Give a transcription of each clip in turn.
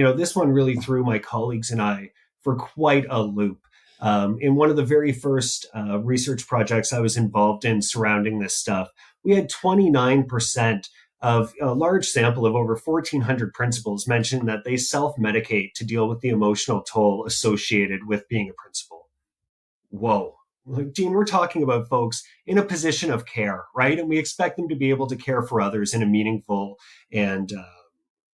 This one really threw my colleagues and I for quite a loop. In one of the very first research projects I was involved in surrounding this stuff, we had 29% of a large sample of over 1,400 principals mention that they self-medicate to deal with the emotional toll associated with being a principal. Whoa. Like, Dean, we're talking about folks in a position of care, right? And we expect them to be able to care for others in a meaningful and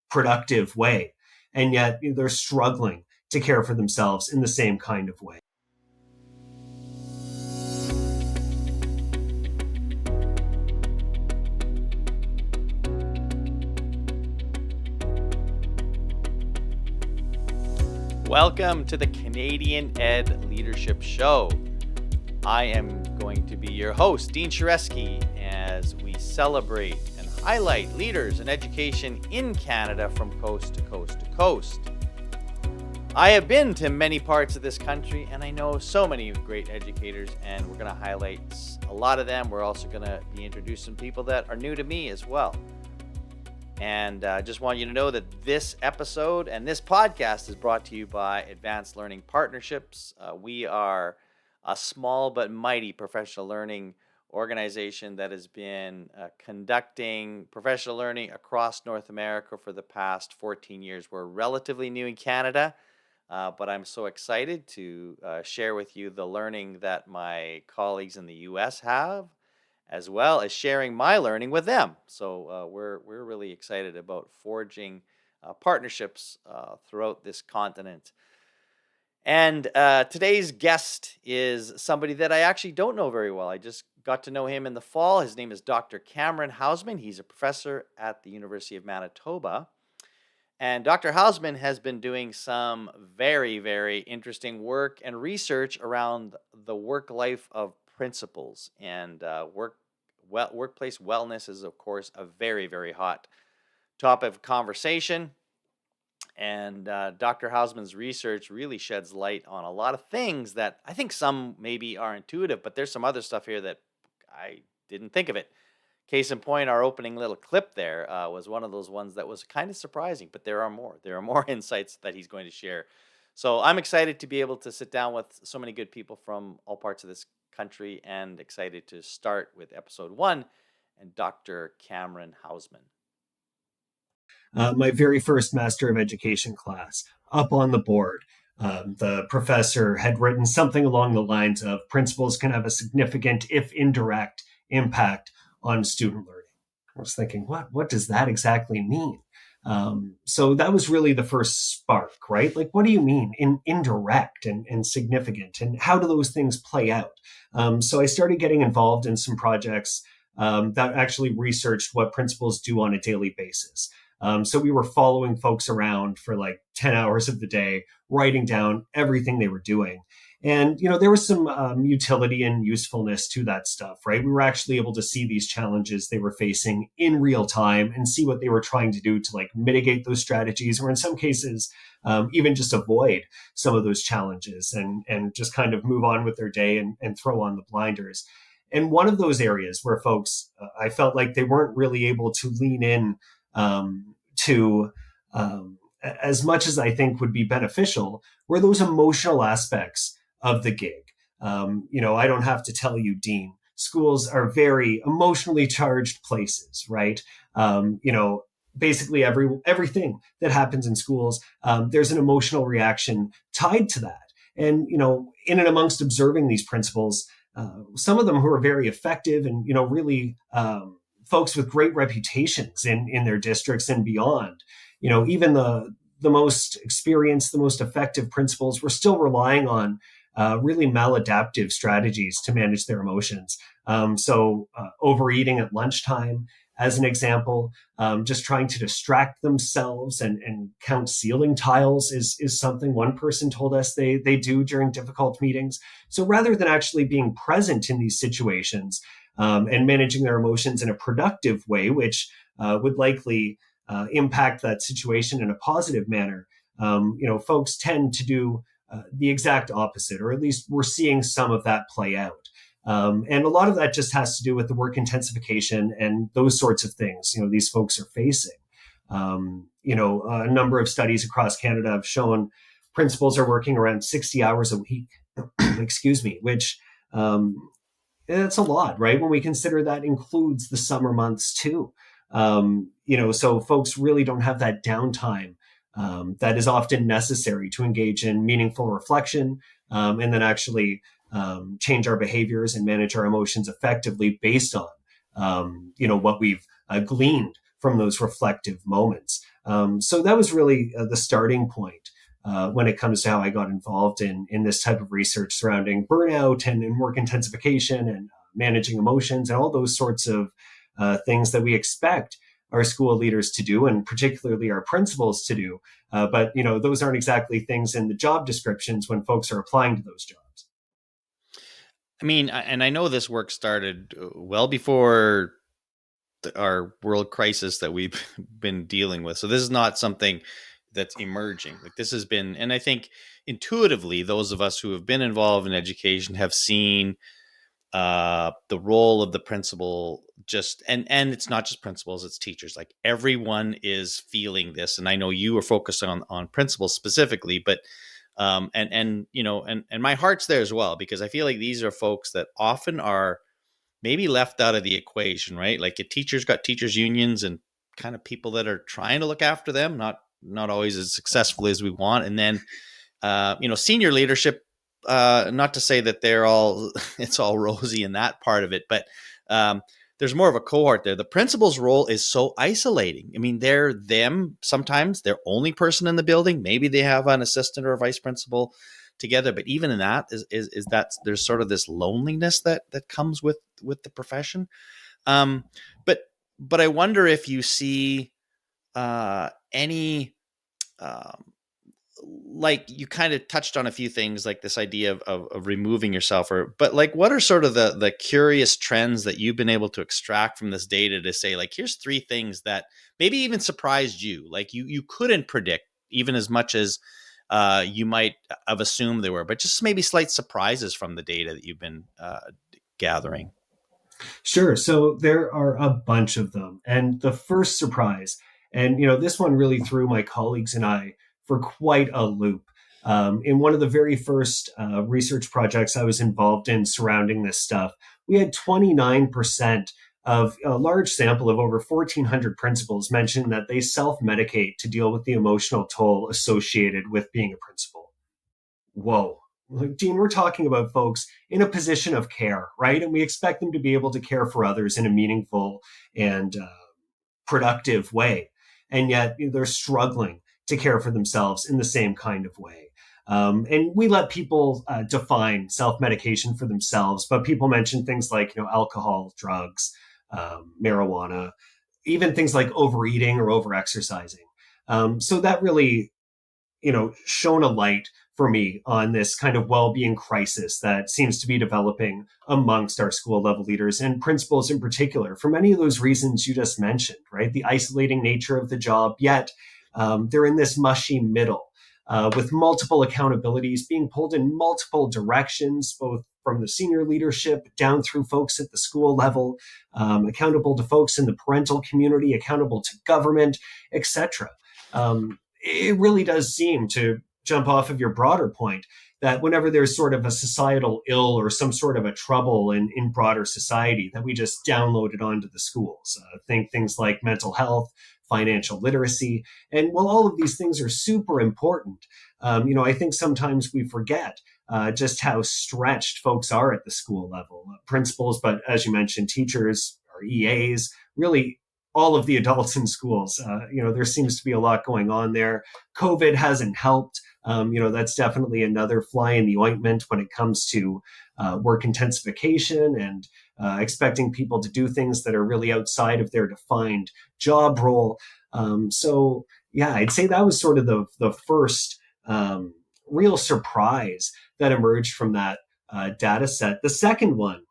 productive way. And yet they're struggling to care for themselves in the same kind of way. Welcome to the Canadian Ed Leadership Show. I am going to be your host, Dean Shareski, as we celebrate and highlight leaders in education in Canada from coast to coast to coast. I have been to many parts of this country, and I know so many great educators, and we're going to highlight a lot of them. We're also going to be introducing people that are new to me as well. And I just want you to know that this episode and this podcast is brought to you by Advanced Learning Partnerships. We are a small but mighty professional learning organization that has been conducting professional learning across North America for the past 14 years. We're relatively new in Canada, but I'm so excited to share with you the learning that my colleagues in the U.S. have, as well as sharing my learning with them. So we're really excited about forging partnerships throughout this continent. And today's guest is somebody that I actually don't know very well. I just got to know him in the fall. His name is Dr. Cameron Hauseman. He's a professor at the University of Manitoba. And Dr. Hauseman has been doing some very, very interesting work and research around the work life of principals. And workplace wellness is, of course, a very, very hot topic of conversation. And Dr. Hauseman's research really sheds light on a lot of things that I think some maybe are intuitive, but there's some other stuff here that I didn't think of it. Case in point, our opening little clip there was one of those ones that was kind of surprising, but there are more. There are more insights that he's going to share. So I'm excited to be able to sit down with so many good people from all parts of this country, and excited to start with episode 1 and Dr. Cameron Hauseman. My very first Master of Education class, up on the board, the professor had written something along the lines of principals can have a significant, if indirect, impact on student learning. I was thinking, what does that exactly mean? So that was really the first spark, right? Like, what do you mean in indirect and significant? And how do those things play out? So I started getting involved in some projects that actually researched what principals do on a daily basis. So we were following folks around for like 10 hours of the day, writing down everything they were doing. And, there was some utility and usefulness to that stuff, right? We were actually able to see these challenges they were facing in real time and see what they were trying to do to like mitigate those strategies, or in some cases, even just avoid some of those challenges and just kind of move on with their day and throw on the blinders. And one of those areas where folks, I felt like they weren't really able to lean in to as much as I think would be beneficial, were those emotional aspects of the gig. I don't have to tell you, Dean, schools are very emotionally charged places, right? Basically everything that happens in schools, there's an emotional reaction tied to that. And, in and amongst observing these principles, some of them who are very effective and, really folks with great reputations in their districts and beyond, even the most experienced, the most effective principals were still relying on really maladaptive strategies to manage their emotions. So overeating at lunchtime, as an example, just trying to distract themselves and count ceiling tiles is something one person told us they do during difficult meetings. So rather than actually being present in these situations and managing their emotions in a productive way, which would likely impact that situation in a positive manner, folks tend to do the exact opposite, or at least we're seeing some of that play out. And a lot of that just has to do with the work intensification and those sorts of things, these folks are facing. A number of studies across Canada have shown principals are working around 60 hours a week, excuse me, which it's a lot, right? When we consider that includes the summer months too. So folks really don't have that downtime that is often necessary to engage in meaningful reflection and then actually change our behaviors and manage our emotions effectively based on, what we've gleaned from those reflective moments. So that was really the starting point when it comes to how I got involved in this type of research surrounding burnout and work intensification and managing emotions and all those sorts of things that we expect our school leaders to do, and particularly our principals to do. But those aren't exactly things in the job descriptions when folks are applying to those jobs. I mean, and I know this work started well before our world crisis that we've been dealing with. So this is not something that's emerging. Like, this has been, and I think intuitively, those of us who have been involved in education have seen the role of the principal, and it's not just principals, it's teachers. Like, everyone is feeling this. And I know you are focused on principals specifically, but and my heart's there as well, because I feel like these are folks that often are maybe left out of the equation, right? Like, a teacher's got teachers unions and kind of people that are trying to look after them, not always as successfully as we want. And then senior leadership, not to say that it's all rosy in that part of it, but there's more of a cohort there. The principal's role is so isolating. I mean, sometimes they're only person in the building. Maybe they have an assistant or a vice principal together, but even in that is that there's sort of this loneliness that comes with the profession. But I wonder if you see any like, you kind of touched on a few things, like this idea of removing yourself, but like, what are sort of the curious trends that you've been able to extract from this data to say, like, here's 3 things that maybe even surprised you, like you couldn't predict even as much as you might have assumed they were, but just maybe slight surprises from the data that you've been gathering? Sure. So there are a bunch of them. And the first surprise, and this one really threw my colleagues and I for quite a loop. In one of the very first research projects I was involved in surrounding this stuff, we had 29% of a large sample of over 1,400 principals mention that they self-medicate to deal with the emotional toll associated with being a principal. Whoa. Like, Dean, we're talking about folks in a position of care, right? And we expect them to be able to care for others in a meaningful and productive way. And yet they're struggling to care for themselves in the same kind of way. And we let people define self-medication for themselves, but people mention things like, alcohol, drugs, marijuana, even things like overeating or overexercising. So that really, shone a light for me on this kind of well-being crisis that seems to be developing amongst our school level leaders and principals in particular, for many of those reasons you just mentioned, right? The isolating nature of the job, yet they're in this mushy middle with multiple accountabilities being pulled in multiple directions, both from the senior leadership down through folks at the school level, accountable to folks in the parental community, accountable to government, etc. It really does seem to jump off of your broader point that whenever there's sort of a societal ill or some sort of a trouble in broader society, that we just download it onto the schools. Think things like mental health, financial literacy. And while all of these things are super important, I think sometimes we forget just how stretched folks are at the school level. Principals, but as you mentioned, teachers or EAs, really all of the adults in schools. There seems to be a lot going on there. COVID hasn't helped. That's definitely another fly in the ointment when it comes to work intensification and expecting people to do things that are really outside of their defined job role. So yeah, I'd say that was sort of the first real surprise that emerged from that data set. The second one,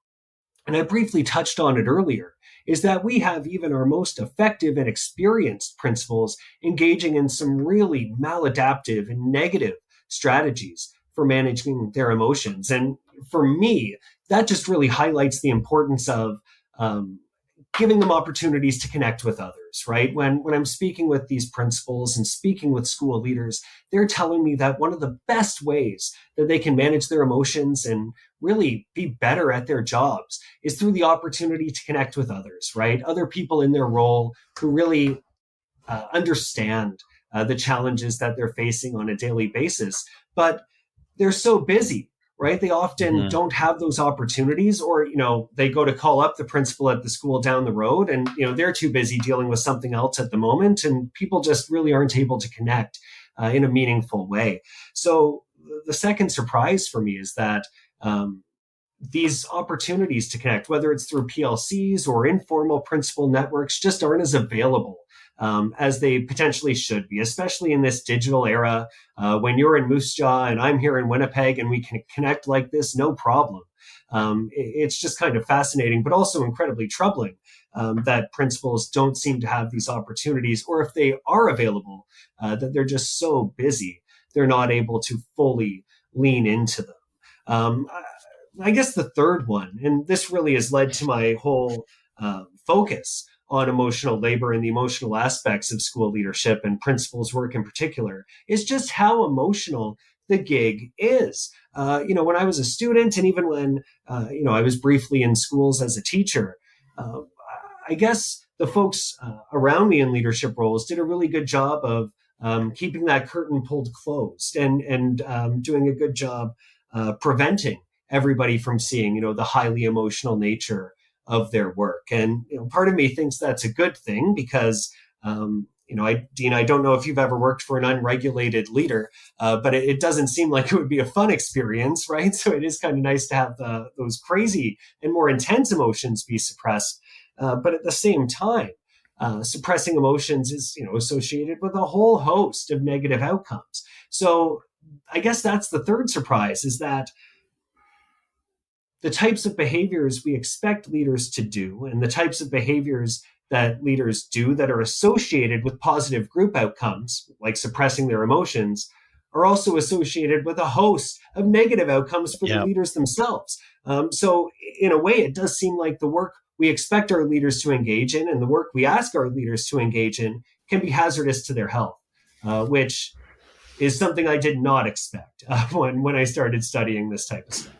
and I briefly touched on it earlier, is that we have even our most effective and experienced principals engaging in some really maladaptive and negative strategies for managing their emotions. And for me, that just really highlights the importance of giving them opportunities to connect with others, right? When I'm speaking with these principals and speaking with school leaders, they're telling me that one of the best ways that they can manage their emotions and really be better at their jobs is through the opportunity to connect with others, right? Other people in their role who really understand the challenges that they're facing on a daily basis. But they're so busy, right? They often Hmm. don't have those opportunities, or, they go to call up the principal at the school down the road and, they're too busy dealing with something else at the moment. And people just really aren't able to connect in a meaningful way. So the second surprise for me is that these opportunities to connect, whether it's through PLCs or informal principal networks, just aren't as available as they potentially should be, especially in this digital era. When you're in Moose Jaw and I'm here in Winnipeg and we can connect like this, no problem. It's just kind of fascinating, but also incredibly troubling that principals don't seem to have these opportunities, or if they are available, that they're just so busy, they're not able to fully lean into them. Um, I guess the third one, and this really has led to my whole focus on emotional labor and the emotional aspects of school leadership and principals work in particular, is just how emotional the gig is. When I was a student, and even when I was briefly in schools as a teacher, uh, I guess the folks around me in leadership roles did a really good job of keeping that curtain pulled closed and doing a good job preventing everybody from seeing, the highly emotional nature of their work. And part of me thinks that's a good thing because, Dean, I don't know if you've ever worked for an unregulated leader, but it doesn't seem like it would be a fun experience, right? So it is kind of nice to have those crazy and more intense emotions be suppressed. But at the same time, suppressing emotions is, associated with a whole host of negative outcomes. So I guess that's the third surprise, is that the types of behaviors we expect leaders to do and the types of behaviors that leaders do that are associated with positive group outcomes, like suppressing their emotions, are also associated with a host of negative outcomes for the Yeah. leaders themselves. So, in a way, it does seem like the work we expect our leaders to engage in and the work we ask our leaders to engage in can be hazardous to their health, which is something I did not expect when I started studying this type of stuff.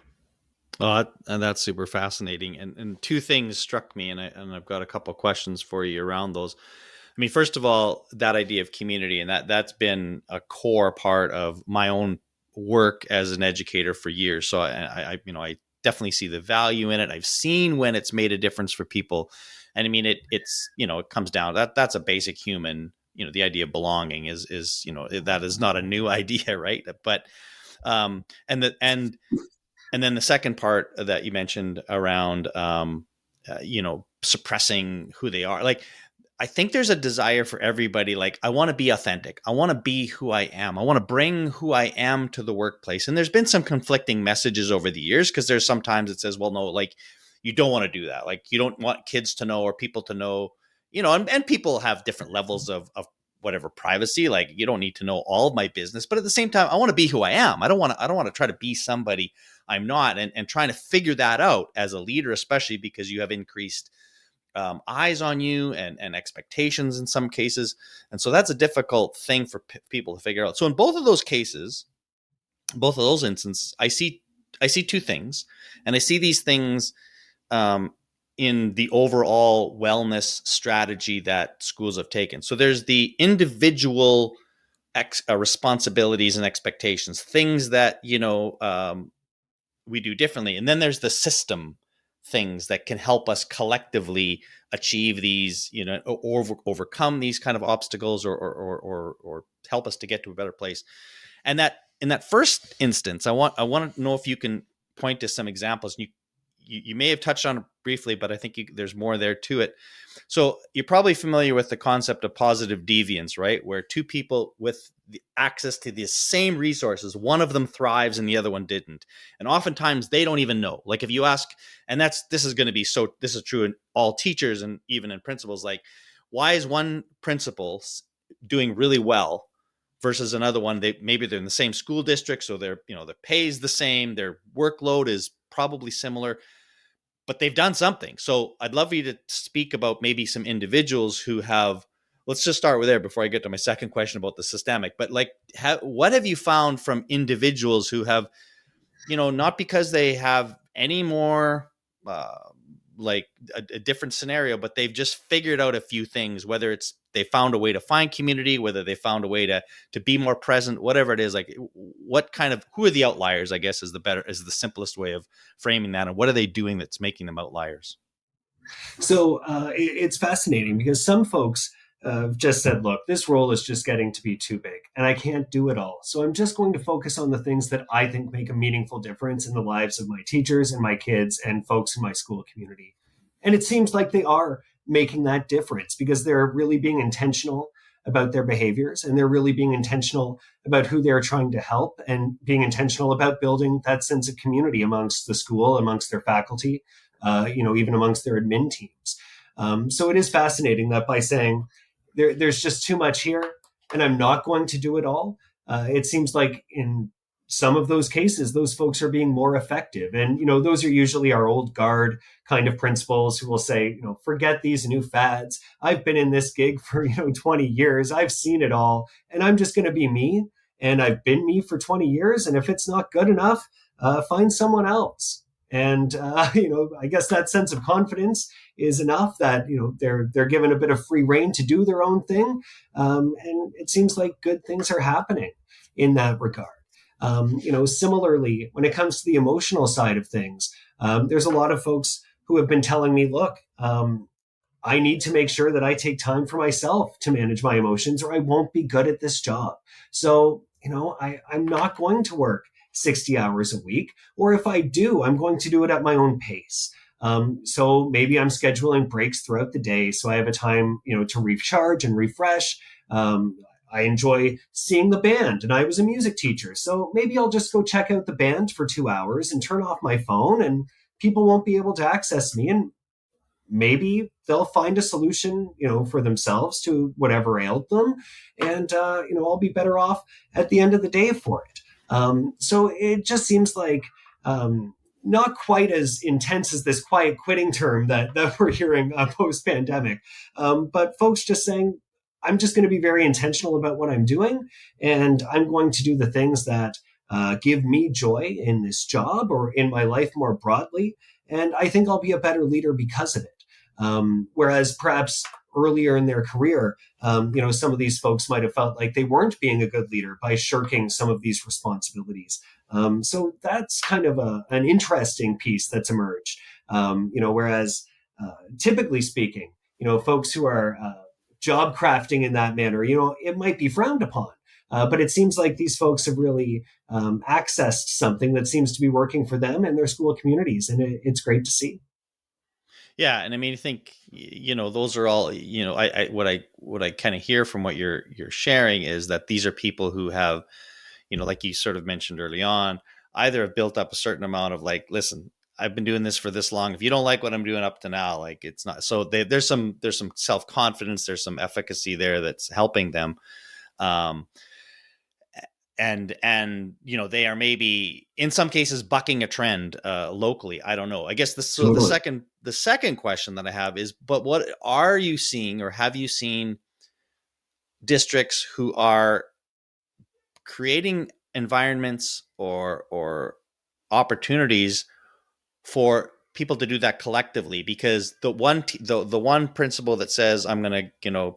And that's super fascinating. And two things struck me, and I've got a couple of questions for you around those. I mean, first of all, that idea of community, and that's been a core part of my own work as an educator for years. So I definitely see the value in it. I've seen when it's made a difference for people, and I mean, it's it comes down that's a basic human. The idea of belonging is that is not a new idea, right? But and the and then the second part that you mentioned around suppressing who they are, like I think there's a desire for everybody, like I want to be authentic, I want to be who I am, I want to bring who I am to the workplace. And there's been some conflicting messages over the years, because there's sometimes it says, well, no, like you don't want to do that, like you don't want kids to know or people to know, and people have different levels of whatever privacy, like you don't need to know all of my business. But at the same time, I want to be who I am. I don't want to try to be somebody I'm not. And trying to figure that out as a leader, especially because you have increased eyes on you and expectations in some cases. And so that's a difficult thing for people to figure out. So in both of those cases, both of those instances, I see two things, and I see these things um, in the overall wellness strategy that schools have taken. So there's the individual responsibilities and expectations, things that we do differently. And then there's the system things that can help us collectively achieve these, or overcome these kind of obstacles, or help us to get to a better place. And that in that first instance, I want to know if you can point to some examples. You may have touched on it briefly, but I think there's more there to it. So you're probably familiar with the concept of positive deviance, right? Where two people with the access to the same resources, one of them thrives and the other one didn't. And oftentimes they don't even know. Like if you ask, and this is true in all teachers and even in principals, like why is one principal doing really well versus another one? Maybe they're in the same school district, so their pay is the same, their workload is probably similar, but they've done something. So I'd love for you to speak about maybe some individuals who have, let's just start with there before I get to my second question about the systemic, but like, what have you found from individuals who have, not because they have any more, uh, like a different scenario, but they've just figured out a few things, whether it's they found a way to find community, whether they found a way to be more present, whatever it is. Like, what kind of, who are the outliers, I guess, is the simplest way of framing that, and what are they doing that's making them outliers? So it's fascinating because some folks just said, look, this role is just getting to be too big and I can't do it all. So I'm just going to focus on the things that I think make a meaningful difference in the lives of my teachers and my kids and folks in my school community. And it seems like they are making that difference because they're really being intentional about their behaviors, and they're really being intentional about who they're trying to help, and being intentional about building that sense of community amongst the school, amongst their faculty, even amongst their admin teams. So it is fascinating that by saying there's just too much here and I'm not going to do it all, it seems like in some of those cases, those folks are being more effective. And, those are usually our old guard kind of principals who will say, forget these new fads. I've been in this gig for, 20 years. I've seen it all, and I'm just going to be me. And I've been me for 20 years. And if it's not good enough, find someone else. And, I guess that sense of confidence is enough that, they're given a bit of free rein to do their own thing. And it seems like good things are happening in that regard. Similarly, when it comes to the emotional side of things, there's a lot of folks who have been telling me, look, I need to make sure that I take time for myself to manage my emotions, or I won't be good at this job. So, I'm not going to work 60 hours a week, or if I do, I'm going to do it at my own pace. So maybe I'm scheduling breaks throughout the day so I have a time, to recharge and refresh. I enjoy seeing the band, and I was a music teacher. So maybe I'll just go check out the band for 2 hours and turn off my phone, and people won't be able to access me. And maybe they'll find a solution, for themselves to whatever ailed them. And, I'll be better off at the end of the day for it. So it just seems like not quite as intense as this quiet quitting term that we're hearing post-pandemic, but folks just saying, I'm just going to be very intentional about what I'm doing, and I'm going to do the things that give me joy in this job or in my life more broadly, and I think I'll be a better leader because of it. Whereas perhaps earlier in their career, some of these folks might have felt like they weren't being a good leader by shirking some of these responsibilities. So that's kind of an interesting piece that's emerged. Whereas typically speaking, folks who are job crafting in that manner, it might be frowned upon. But it seems like these folks have really accessed something that seems to be working for them and their school communities. And it's great to see. Yeah, and I mean, I think those are all I what I kind of hear from what you're sharing is that these are people who have, like you sort of mentioned early on, either have built up a certain amount of like, listen, I've been doing this for this long. If you don't like what I'm doing up to now, like it's not. So there's some self confidence, there's some efficacy there that's helping them. And they are maybe in some cases bucking a trend locally. I don't know. I guess the second question that I have is, but what are you seeing, or have you seen districts who are creating environments or opportunities for people to do that collectively? Because the one principal that says I'm going to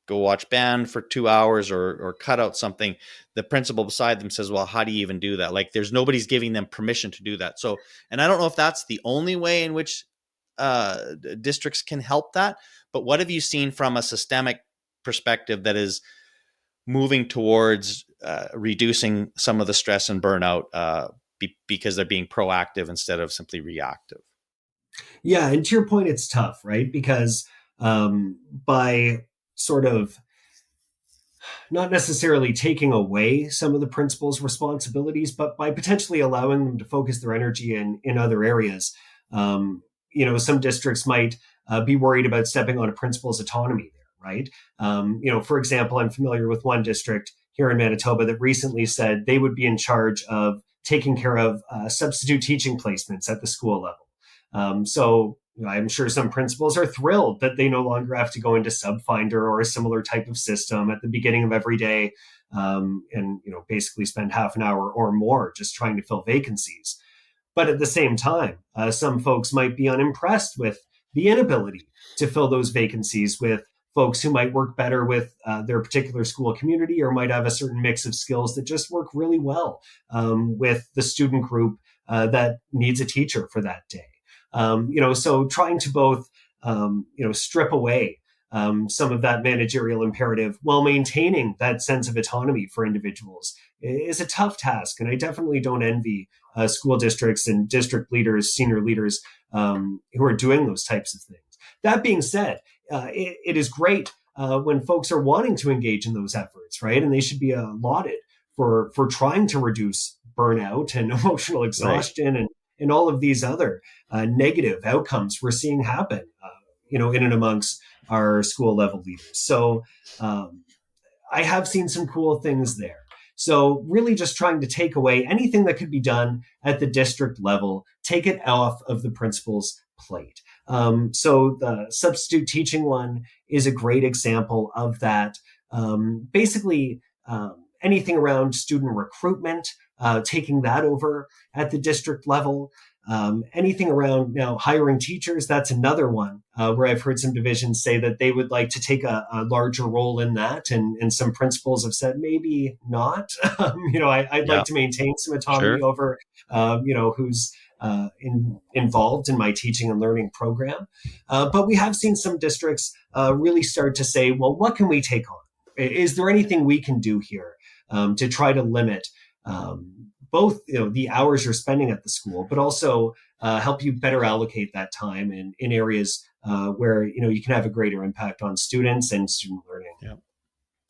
go watch band for 2 hours or cut out something, the principal beside them says, well, how do you even do that? Like nobody's giving them permission to do that. So, and I don't know if that's the only way in which districts can help that, but what have you seen from a systemic perspective that is moving towards reducing some of the stress and burnout because they're being proactive instead of simply reactive? Yeah. And to your point, it's tough, right? Because by sort of not necessarily taking away some of the principal's responsibilities, but by potentially allowing them to focus their energy in other areas. Some districts might be worried about stepping on a principal's autonomy there, right? For example, I'm familiar with one district here in Manitoba that recently said they would be in charge of taking care of substitute teaching placements at the school level. So I'm sure some principals are thrilled that they no longer have to go into Subfinder or a similar type of system at the beginning of every day, and basically spend half an hour or more just trying to fill vacancies. But at the same time, some folks might be unimpressed with the inability to fill those vacancies with folks who might work better with their particular school community, or might have a certain mix of skills that just work really well with the student group that needs a teacher for that day. So trying to both, strip away some of that managerial imperative while maintaining that sense of autonomy for individuals is a tough task. And I definitely don't envy school districts and district leaders, senior leaders who are doing those types of things. That being said, it is great when folks are wanting to engage in those efforts, right? And they should be lauded for trying to reduce burnout and emotional exhaustion, Right. and all of these other negative outcomes we're seeing happen, in and amongst our school level leaders. So I have seen some cool things there. So really just trying to take away anything that could be done at the district level, take it off of the principal's plate. So the substitute teaching one is a great example of that. Basically, anything around student recruitment, taking that over at the district level. Anything around now hiring teachers, that's another one where I've heard some divisions say that they would like to take a larger role in that. And some principals have said, maybe not. I'd like Yeah. to maintain some autonomy Sure. over, who's involved in my teaching and learning program. But we have seen some districts really start to say, well, what can we take on? Is there anything we can do here to try to limit both the hours you're spending at the school, but also help you better allocate that time in areas where you can have a greater impact on students and student learning. Yeah.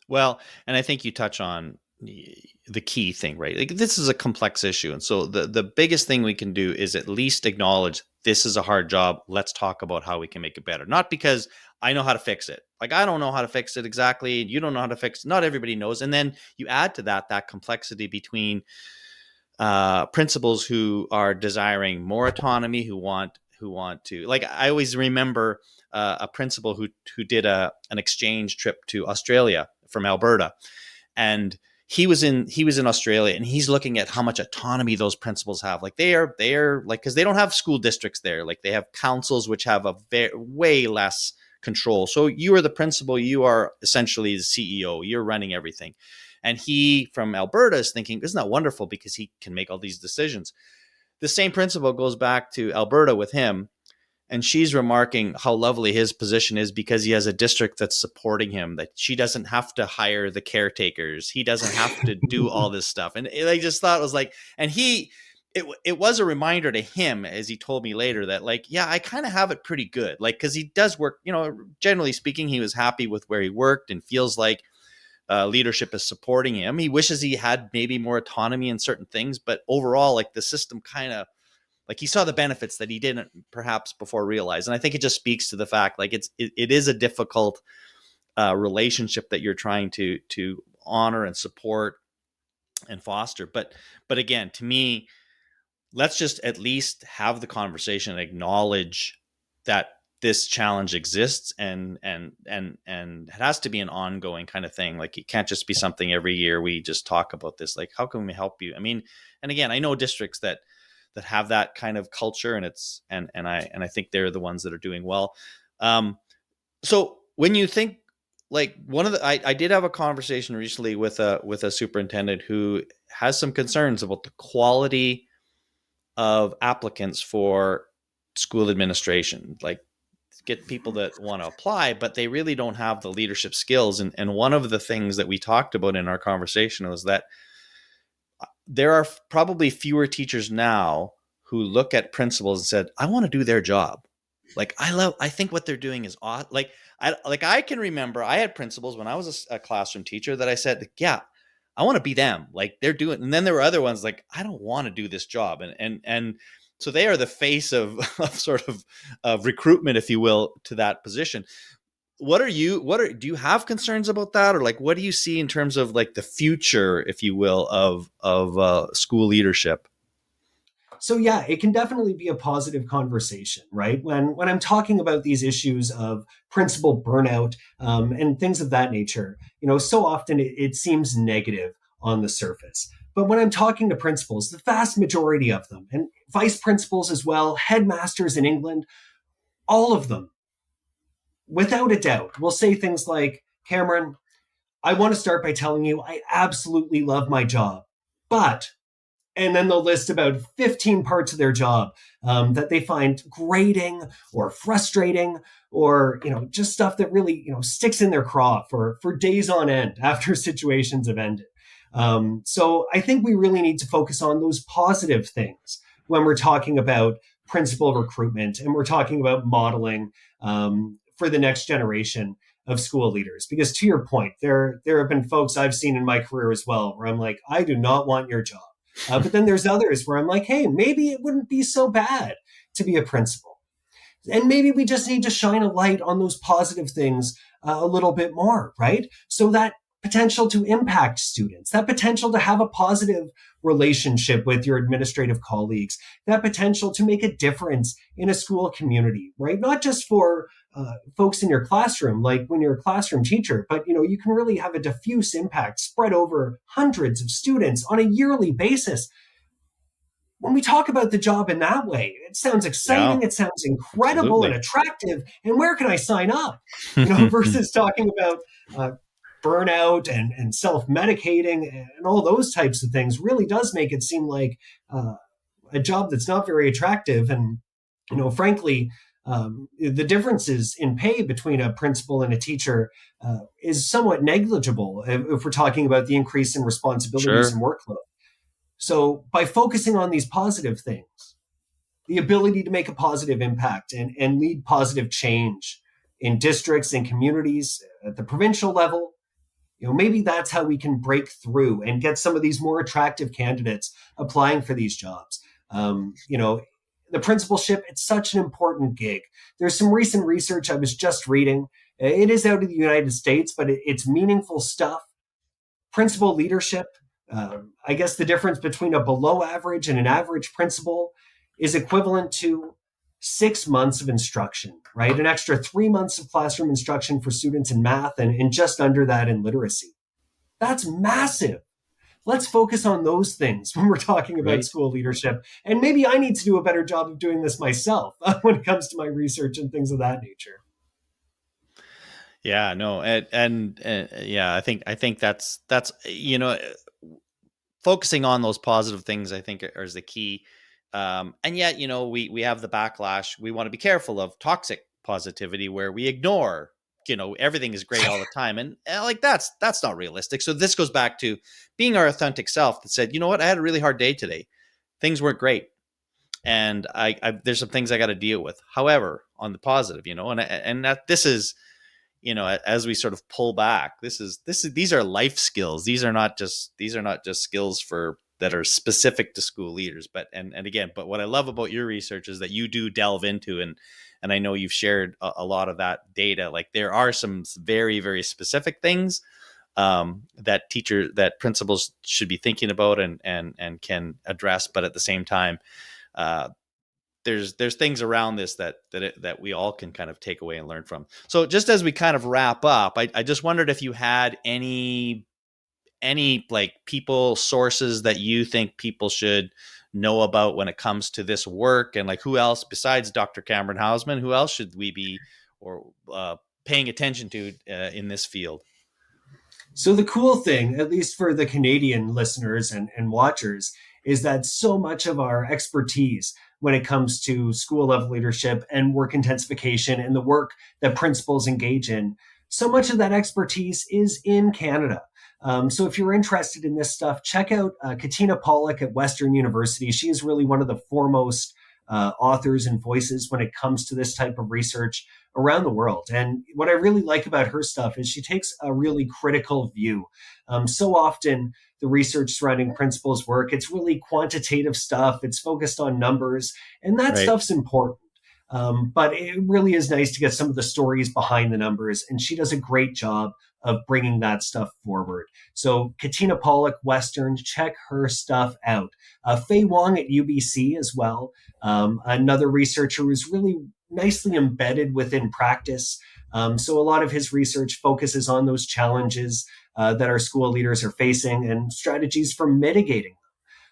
Well, and I think you touch on the key thing, right? Like, this is a complex issue. And so the biggest thing we can do is at least acknowledge this is a hard job. Let's talk about how we can make it better. Not because I know how to fix it. Like, I don't know how to fix it exactly. You don't know how to fix it. Not everybody knows. And then you add to that complexity between principals who are desiring more autonomy, who want to, like, I always remember a principal who did an exchange trip to Australia from Alberta, and he was in Australia, and he's looking at how much autonomy those principals have. Like, they are like, because they don't have school districts there. Like, they have councils which have a way less control. So you are the principal, you are essentially the CEO, you're running everything. And he from Alberta is thinking, isn't that wonderful, because he can make all these decisions. The same principal goes back to Alberta with him, and she's remarking how lovely his position is because he has a district that's supporting him, that she doesn't have to hire the caretakers. He doesn't have to do all this stuff. And I just thought it was like, and it was a reminder to him, as he told me later, that, like, yeah, I kind of have it pretty good. Like, because he does work, generally speaking, he was happy with where he worked and feels like leadership is supporting him. He wishes he had maybe more autonomy in certain things, but overall, like, the system kind of, like, he saw the benefits that he didn't perhaps before realize. And I think it just speaks to the fact, like, it is a difficult relationship that you're trying to honor and support and foster. But again, to me, let's just at least have the conversation and acknowledge that this challenge exists, and it has to be an ongoing kind of thing. Like, it can't just be something every year we just talk about this. Like, how can we help you? I mean, and again, I know districts that have that kind of culture, and it's and I think they're the ones that are doing well. So when you think, like, one of the I did have a conversation recently with a superintendent who has some concerns about the quality of applicants for school administration. Like, get people that want to apply, but they really don't have the leadership skills. And one of the things that we talked about in our conversation was that there are probably fewer teachers now who look at principals and said, I want to do their job. Like, I think what they're doing is awesome. I can remember I had principals when I was a classroom teacher that I said, yeah, I want to be them. Like, they're doing, and then there were other ones like, I don't want to do this job. And so they are the face of sort of recruitment, if you will, to that position. Do you have concerns about that? Or, like, what do you see in terms of, like, the future, if you will, of school leadership? So yeah, it can definitely be a positive conversation, right? When I'm talking about these issues of principal burnout and things of that nature, so often it seems negative on the surface. But when I'm talking to principals, the vast majority of them, and vice principals as well, headmasters in England, all of them, without a doubt, will say things like, Cameron, I want to start by telling you I absolutely love my job, but and then they'll list about 15 parts of their job that they find grating or frustrating or just stuff that really sticks in their craw for days on end after situations have ended. So I think we really need to focus on those positive things when we're talking about principal recruitment and we're talking about modeling for the next generation of school leaders. Because to your point, there have been folks I've seen in my career as well where I'm like, I do not want your job. But then there's others where I'm like, hey, maybe it wouldn't be so bad to be a principal. And maybe we just need to shine a light on those positive things a little bit more, right? So that potential to impact students, that potential to have a positive relationship with your administrative colleagues, that potential to make a difference in a school community, right? Not just for folks in your classroom, like when you're a classroom teacher, but you can really have a diffuse impact spread over hundreds of students on a yearly basis. When we talk about the job in that way, it sounds exciting, Yeah, it sounds incredible absolutely. and attractive. And where can I sign up? Versus talking about burnout and self-medicating and all those types of things really does make it seem like a job that's not very attractive. And, frankly, the differences in pay between a principal and a teacher is somewhat negligible if we're talking about the increase in responsibilities Sure. and workload. So by focusing on these positive things, the ability to make a positive impact and lead positive change in districts and communities at the provincial level, maybe that's how we can break through and get some of these more attractive candidates applying for these jobs. The principalship, it's such an important gig. There's some recent research I was just reading. It is out of the United States, but it's meaningful stuff. Principal leadership, I guess the difference between a below average and an average principal is equivalent to 6 months of instruction, right? An extra 3 months of classroom instruction for students in math and just under that in literacy. That's massive. Let's focus on those things when we're talking about Right. school leadership. And maybe I need to do a better job of doing this myself when it comes to my research and things of that nature. Yeah, no, and yeah, I think that's focusing on those positive things. I think is the key. And yet, we have the backlash. We want to be careful of toxic positivity where we ignore, everything is great all the time, and like that's not realistic. So this goes back to being our authentic self that said, you know what, I had a really hard day today. Things weren't great, and I there's some things I got to deal with. However, on the positive, and that this is as we sort of pull back, these are life skills. These are not just skills for that are specific to school leaders. But and again, but what I love about your research is that you do delve into, and I know you've shared a lot of that data. Like there are some very, very specific things that principals should be thinking about and can address. But at the same time, uh, there's things around this that we all can kind of take away and learn from. So just as we kind of wrap up, I just wondered if you had any like people sources that you think people should know about when it comes to this work, and like who else besides Dr. Cameron Hauseman, who else should we be or paying attention to in this field? So the cool thing, at least for the Canadian listeners and watchers, is that so much of our expertise when it comes to school level leadership and work intensification and the work that principals engage in, so much of that expertise is in Canada. So if you're interested in this stuff, check out Katina Pollock at Western University. She is really one of the foremost authors and voices when it comes to this type of research around the world. And what I really like about her stuff is she takes a really critical view. So often the research surrounding principals work, it's really quantitative stuff. It's focused on numbers, and that Right. stuff's important. But it really is nice to get some of the stories behind the numbers. And she does a great job of bringing that stuff forward. So Katina Pollock, Western, check her stuff out. Fei Wong at UBC as well, another researcher who's really nicely embedded within practice. So a lot of his research focuses on those challenges that our school leaders are facing and strategies for mitigating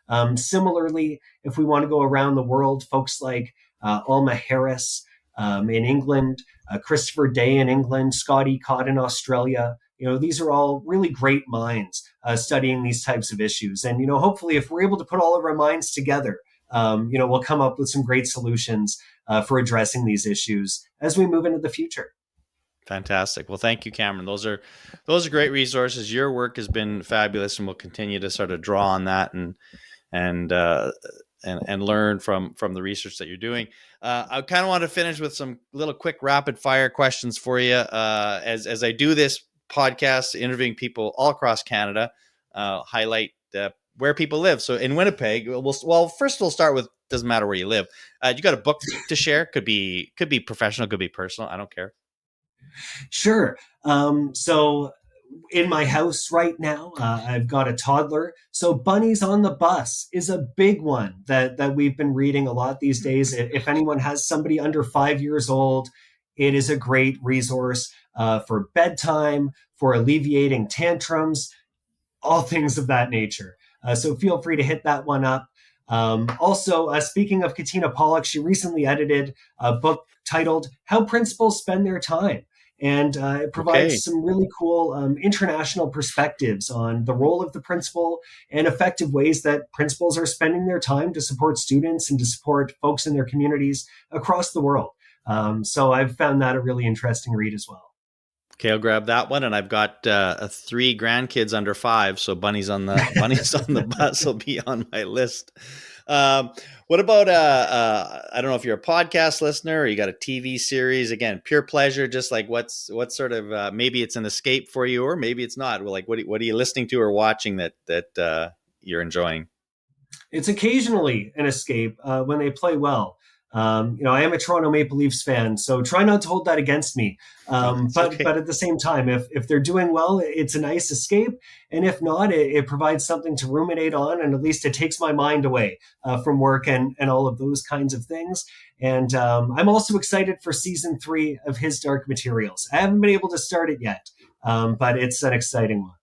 them. Similarly, if we want to go around the world, folks like Alma Harris in England, Christopher Day in England, Scotty Cott in Australia, these are all really great minds studying these types of issues. And, hopefully if we're able to put all of our minds together, we'll come up with some great solutions for addressing these issues as we move into the future. Fantastic. Well, thank you, Cameron. Those are great resources. Your work has been fabulous, and we'll continue to sort of draw on that and learn from the research that you're doing. I kind of want to finish with some little quick rapid fire questions for you. As I do this podcast, interviewing people all across Canada, highlight where people live. So in Winnipeg, first we'll start with, doesn't matter where you live. You got a book to share? Could be professional, could be personal. I don't care. Sure. So in my house right now, I've got a toddler. So Bunnies on the Bus is a big one that we've been reading a lot these days. If anyone has somebody under 5 years old, it is a great resource for bedtime, for alleviating tantrums, all things of that nature. So feel free to hit that one up. Also, speaking of Katina Pollock, she recently edited a book titled How Principals Spend Their Time. And it provides some really cool international perspectives on the role of the principal and effective ways that principals are spending their time to support students and to support folks in their communities across the world. So I've found that a really interesting read as well. Okay, I'll grab that one. And I've got 3 grandkids under 5, so Bunnies on the Bus will be on my list. What about I don't know if you're a podcast listener or you got a TV series, again, pure pleasure, just like what's sort of maybe it's an escape for you or maybe it's not. Like what are you listening to or watching that you're enjoying? It's occasionally an escape when they play well. I am a Toronto Maple Leafs fan, so try not to hold that against me. But at the same time, if they're doing well, it's a nice escape. And if not, it provides something to ruminate on, and at least it takes my mind away from work and all of those kinds of things. And I'm also excited for season 3 of His Dark Materials. I haven't been able to start it yet, but it's an exciting one.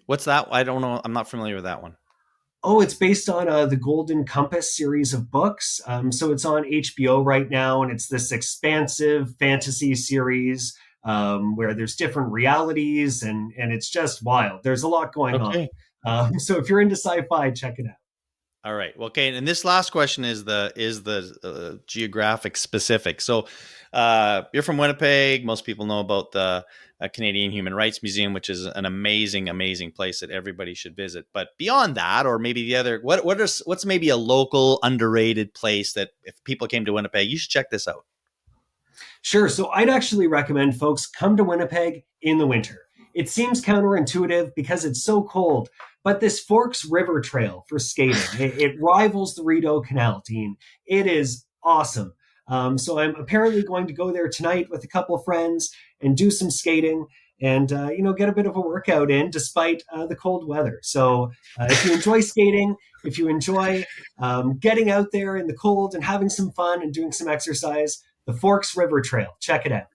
What's that? I don't know. I'm not familiar with that one. Oh, it's based on the Golden Compass series of books. So it's on HBO right now, and it's this expansive fantasy series where there's different realities, and it's just wild. There's a lot going on. So if you're into sci-fi, check it out. All right. Well, okay. And this last question is the geographic specific. So you're from Winnipeg. Most people know about the Canadian Human Rights Museum, which is an amazing, amazing place that everybody should visit. But beyond that, or maybe the other, what's maybe a local underrated place that if people came to Winnipeg, you should check this out? Sure. So I'd actually recommend folks come to Winnipeg in the winter. It seems counterintuitive because it's so cold, but this Forks River Trail for skating, it rivals the Rideau Canal, Dean. It is awesome. So I'm apparently going to go there tonight with a couple of friends and do some skating and, get a bit of a workout in despite the cold weather. So if you enjoy skating, if you enjoy getting out there in the cold and having some fun and doing some exercise, the Forks River Trail, check it out.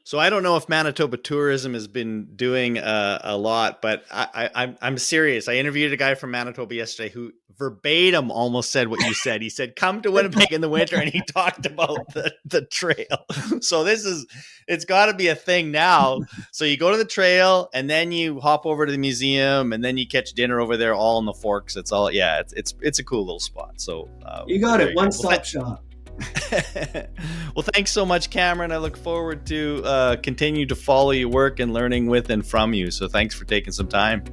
So I don't know if Manitoba tourism has been doing a lot, but I'm serious. I interviewed a guy from Manitoba yesterday who verbatim almost said what you said. He said, come to Winnipeg in the winter, and he talked about the trail. So it's got to be a thing now. So you go to the trail, and then you hop over to the museum, and then you catch dinner over there all in the Forks. It's a cool little spot. So you got it. One-stop shop. Well, thanks so much, Cameron. I look forward to continue to follow your work and learning with and from you. So thanks for taking some time.